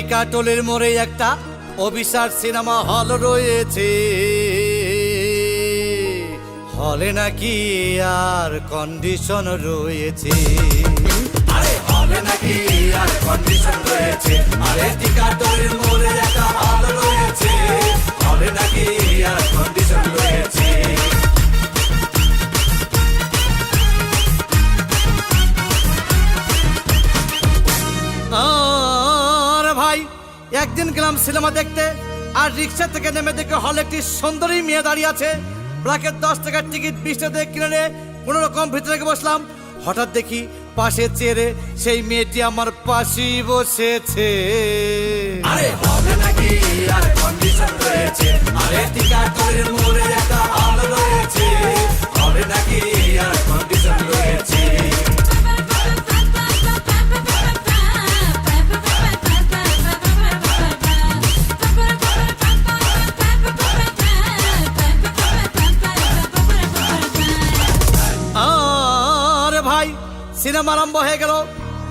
টিকাটলের মোড়ে একটা Abhisar cinema hall রয়েছে, হলে নাকি আর কন্ডিশন রয়েছে। আরে হলে নাকি আর কন্ডিশন রয়েছে, আরে টিকাটলের মোড়ে একটা হল রয়েছে, হলে নাকি আর কন্ডিশন রয়েছে। ভাই একদিন গেলাম সিনেমা দেখতে, আর রিক্সা থেকে নেমে দেখে হলে একটি সুন্দরী মেয়ে দাঁড়িয়ে আছে। প্রাকের 10 টাকার টিকিট 20 টাকা দিয়ে কিনে কোনো রকম ভিতরে বসলাম। হঠাৎ দেখি পাশে চেয়ারে সেই মেয়েটি আমার পাশেই বসেছে। আরে হলে নাকি আর কন্ডিশন রয়েছে, আরে টিকাটলের মোড়ে একটা হল রয়েছে, হলে নাকি আর কন্ডিশন রয়েছে। সিনেমা আরম্ভ হয়ে গেল।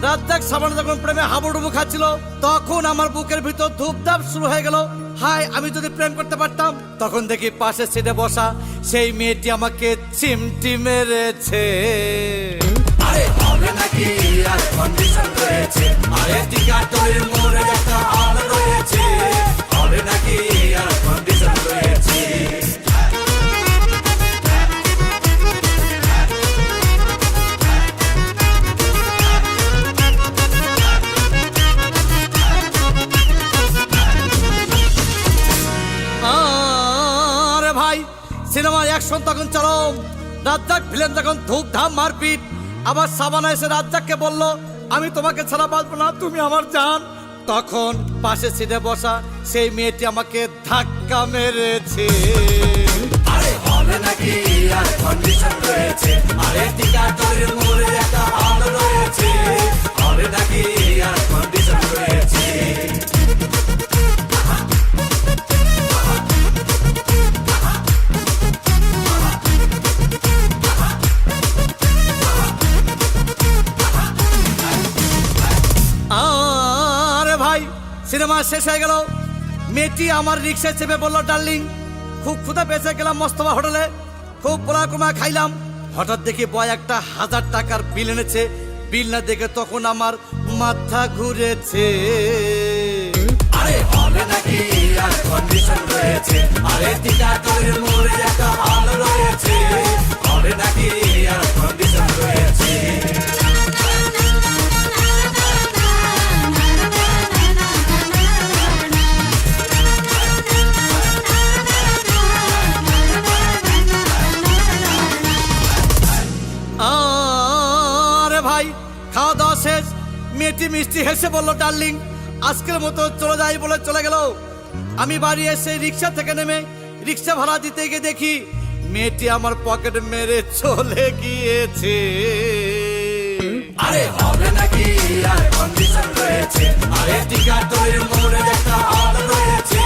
রাজ্জাক সাবানা যখন প্রেমে হাবুডুবু খাচ্ছিল, তখন আমার বুকের ভিতর ধূপধাপ শুরু হয়ে গেল। হাই, আমি যদি প্রেম করতে পারতাম। তখন দেখি পাশে সিটে বসা সেই মেয়েটি আমাকে চিমটি মেরেছে। আরে হবে নাকি আর কন্ডিশন রয়েছে, আরে টিকাটলের মোড়ে একটা হল রয়েছে, হবে নাকি আর কন্ডিশন রয়েছে। সিনেমার অ্যাকশন তখন চরম। রাজ্জাক ভিলেন যখন ধূপধাম মারপিট। আবার সাবানা এসে রাজ্জাককে বলল, আমি তোমাকে ছাড়া বাঁচবো না, তুমি আমার জান। তখন পাশে সিটে বসা সেই মেয়েটি আমাকে ধাক্কা মেরেছে। আরে হলে নাকি আর কন্ডিশন রয়েছে, আরে টিকাটলের মোড়ে একটা হল রয়েছে, হলে নাকি আর কন্ডিশন রয়েছে। সিনেমা শেষ হয়ে গেল। মেয়েটি আমার রিক্সায় চেপে বলল, ডার্লিং খুব ক্ষুধা পেয়েছে, গেলাম মস্তফা হোটেলে, খুব পোলা খাইলাম। হঠাৎ দেখি বয় একটা 1000 টাকার বিল এনেছে। বিল না দেখে তখন আমার মাথা ঘুরেছে। আরে হলে নাকি আর কন্ডিশন রয়েছে, আরে টিকাটলের মোড়ে একটা হল রয়েছে, হলে নাকি আর কন্ডিশন রয়েছে। খাওয়া দাওয়া শেষ। মেয়েটি মিষ্টি হেসে বলল, ডার্লিং আজকের মতো চলে যাই বলে চলে গেল। আমি বাড়ি এসে রিক্সা থেকে নেমে রিক্সা ভাড়া দিতে গিয়ে দেখি মেয়েটি আমার পকেট মেরে চলে গিয়েছে। আরে হবে নাকি আর কন্ডিশন রয়েছে, আরে টিকাটলের মোড়ে একটা হল রয়েছে,